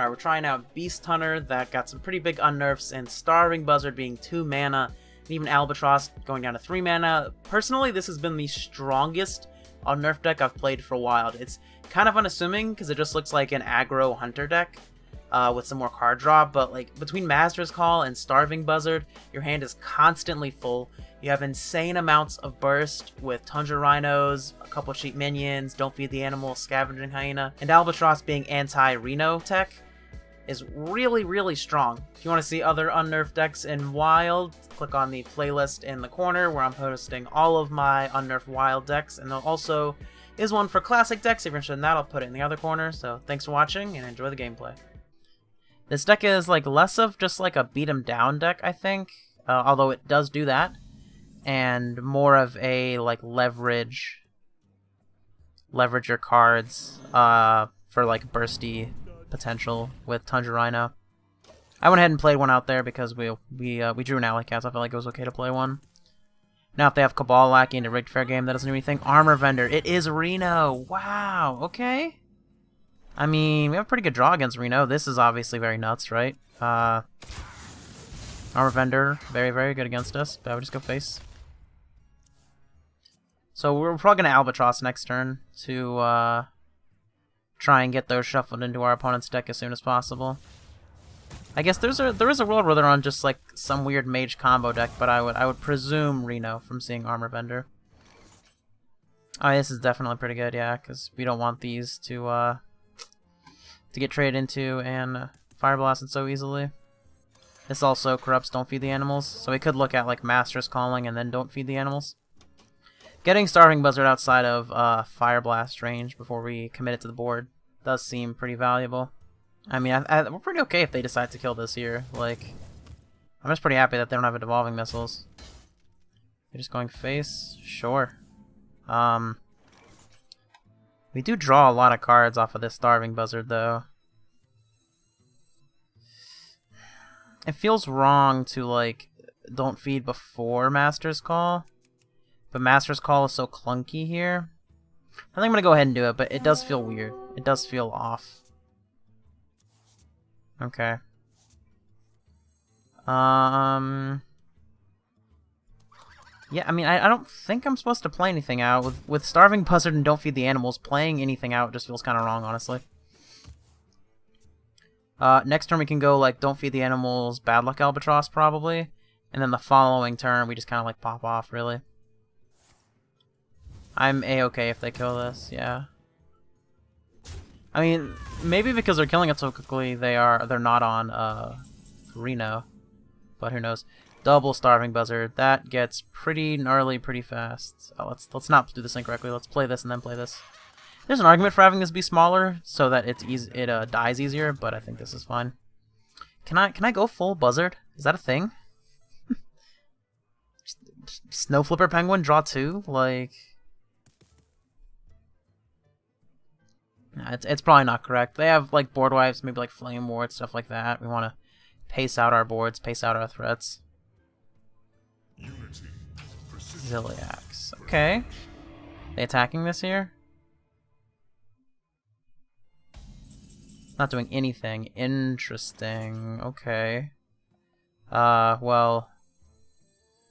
Alright, we're trying out Beast Hunter, that got some pretty big un-nerfs, and Starving Buzzard being 2 mana, and even Albatross going down to 3 mana. Personally, this has been the strongest un-nerf deck I've played for a while. It's kind of unassuming, because it just looks like an aggro hunter deck, with some more card draw, but like between Master's Call and Starving Buzzard, your hand is constantly full. You have insane amounts of burst with Tundra Rhinos, a couple cheap minions, Don't Feed the Animal, Scavenging Hyena, and Albatross being anti-Reno tech is really, really strong. If you want to see other unnerfed decks in Wild, click on the playlist in the corner where I'm posting all of my unnerfed Wild decks, and there also is one for classic decks. If you're interested in that, I'll put it in the other corner. So thanks for watching and enjoy the gameplay. This deck is like less of just like a beat 'em down deck, I think, although it does do that, and more of a like leverage your cards for like bursty potential with Tundra Rhino. I went ahead and played one out there because we drew an Alley Cat, so I felt like it was okay to play one. Now if they have Cabal Lackey in a rigged fair game, that doesn't do anything. Armor Vendor, it is Reno. Wow, okay. I mean, we have a pretty good draw against Reno. This is obviously very nuts, right? Armor Vendor, very, very good against us, but I would just go face. So we're probably going to Albatross next turn to try and get those shuffled into our opponent's deck as soon as possible. I guess there is a world where they're on just like some weird mage combo deck, but I would presume Reno from seeing Armor Vendor. Oh, this is definitely pretty good, yeah, because we don't want these to get traded into and fire blasted so easily. This also corrupts Don't Feed the Animals, so we could look at like Master's Calling and then Don't Feed the Animals. Getting Starving Buzzard outside of Fire Blast range before we commit it to the board does seem pretty valuable. I mean, we're pretty okay if they decide to kill this here. Like, I'm just pretty happy that they don't have a Devolving Missiles. They're just going face? Sure. We do draw a lot of cards off of this Starving Buzzard, though. It feels wrong to, like, don't feed before Master's Call. But Master's Call is so clunky here. I think I'm gonna go ahead and do it, but it does feel weird. It does feel off. Okay. Yeah, I mean, I don't think I'm supposed to play anything out. With Starving Buzzard and Don't Feed the Animals, playing anything out just feels kind of wrong, honestly. Next turn we can go, like, Don't Feed the Animals, Bad Luck Albatross, probably. And then the following turn we just kind of, like, pop off, really. I'm A-okay if they kill this, yeah. I mean, maybe because they're killing it so quickly, they're not on Reno, but who knows? Double Starving Buzzard, that gets pretty gnarly pretty fast. Oh, let's not do this incorrectly. Let's play this and then play this. There's an argument for having this be smaller so that it dies easier, but I think this is fine. Can I go full Buzzard? Is that a thing? Snow Flipper Penguin draw 2, like. Nah, it's probably not correct. They have like board wipes, maybe like Flame Ward, stuff like that. We want to pace out our boards, pace out our threats. Ziliax. Okay. They attacking this here? Not doing anything. Interesting. Okay. Well.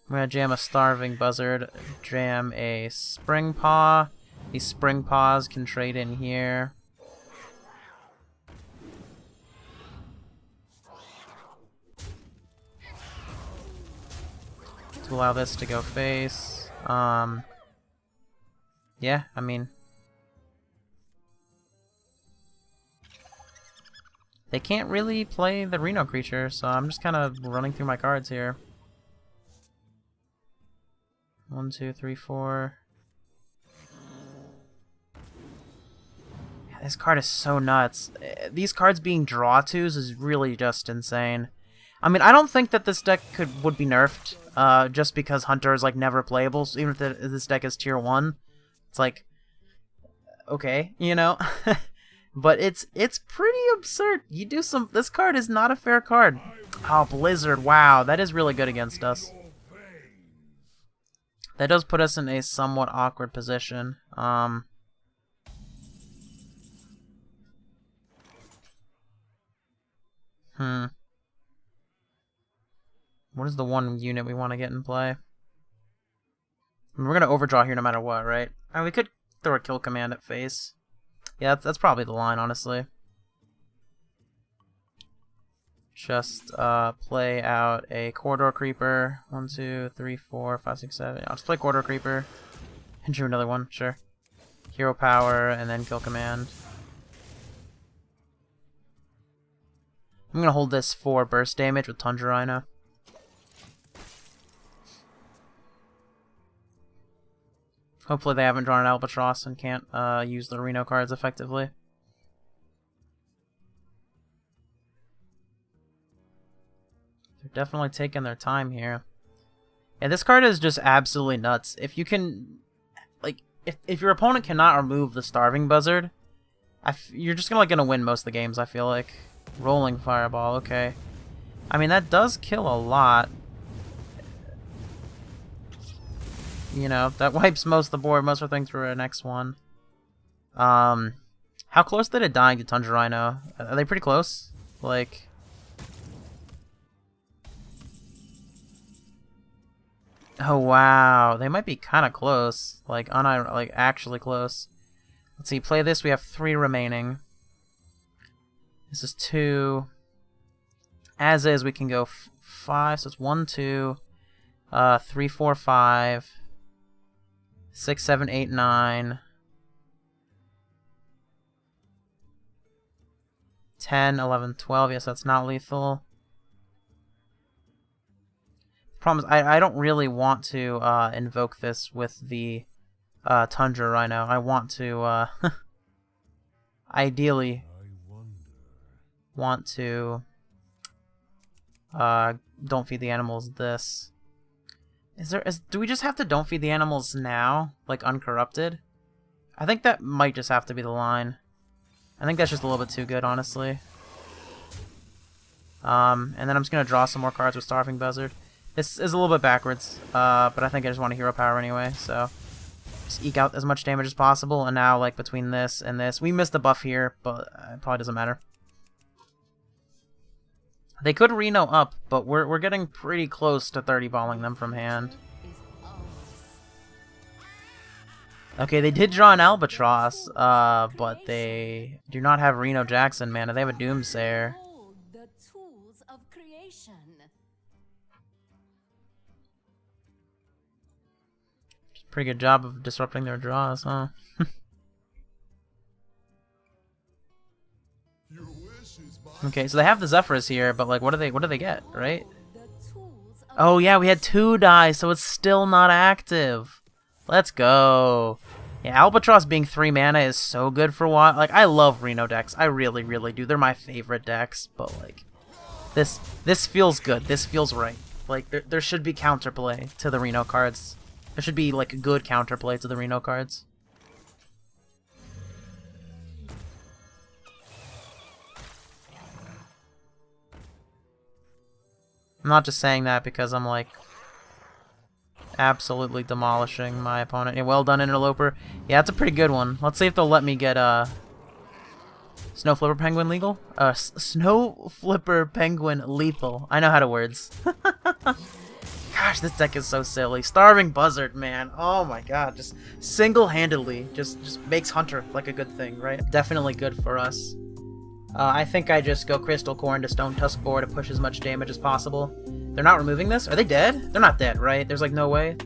I'm gonna jam a Starving Buzzard, jam a Spring Paw. These Spring Paws can trade in here. To allow this to go face. Yeah, I mean. They can't really play the Reno creature, so I'm just kind of running through my cards here. 1, 2, 3, 4. This card is so nuts. These cards being draw 2s is really just insane. I mean, I don't think that this deck would be nerfed just because Hunter is like never playable. So even if this deck is tier 1, it's like okay, you know. But it's pretty absurd. You do some. This card is not a fair card. Oh, Blizzard! Wow, that is really good against us. That does put us in a somewhat awkward position. What is the one unit we want to get in play? I mean, we're going to overdraw here no matter what, right? I mean, we could throw a kill command at face. Yeah, that's probably the line, honestly. Just play out a corridor creeper. 1, 2, 3, 4, 5, 6, 7. I'll just play corridor creeper. And drew another one, sure. Hero power, and then kill command. I'm going to hold this for burst damage with Tundra Rhino. Hopefully they haven't drawn an Albatross and can't use the Reno cards effectively. They're definitely taking their time here. Yeah, this card is just absolutely nuts. If you can... like, if your opponent cannot remove the Starving Buzzard, you're just gonna win most of the games, I feel like. Rolling Fireball, okay. I mean, that does kill a lot. You know, that wipes most of the board, most of the thing through our next one. How close did it dying to Tundra Rhino? Are they pretty close? Like... oh wow, they might be kind of close. Like, actually close. Let's see, play this, we have 3 remaining. This is 2. As is, we can go 5, so it's 1, 2, 3, 4, 5, 6, 7, 8, 9, 10, 11, 12. Yes, that's not lethal. Problem is, I don't really want to invoke this with the Tundra Rhino. I want to ideally want to don't feed the animals this. Do we just have to don't feed the animals now, like uncorrupted? I think that might just have to be the line. I think that's just a little bit too good, honestly. And then I'm just gonna draw some more cards with Starving Buzzard. This is a little bit backwards, but I think I just want a hero power anyway, so just eke out as much damage as possible. And now, like, between this and this, we missed the buff here, but it probably doesn't matter. They could Reno up, but we're getting pretty close to 30 balling them from hand. Okay, they did draw an Albatross, but they do not have Reno Jackson, man. They have a Doomsayer. Pretty good job of disrupting their draws, huh? Okay, so they have the Zephyrs here, but like, what do they get, right? Oh yeah, we had 2 die, so it's still not active. Let's go. Yeah, Albatross being 3 mana is so good for what? Like, I love Reno decks. I really, really do. They're my favorite decks, but like, this feels good. This feels right. Like, there should be counterplay to the Reno cards. There should be, like, a good counterplay to the Reno cards. I'm not just saying that because I'm, like, absolutely demolishing my opponent. Yeah, well done, Interloper. Yeah, that's a pretty good one. Let's see if they'll let me get, Snow Flipper Penguin legal? Snow Flipper Penguin lethal. I know how to words. Gosh, this deck is so silly. Starving Buzzard, man. Oh my god, just single-handedly just makes Hunter like a good thing, right? Definitely good for us. I think I just go Crystal Core into Stone Tusk board to push as much damage as possible. They're not removing this? Are they dead? They're not dead, right? There's like no way.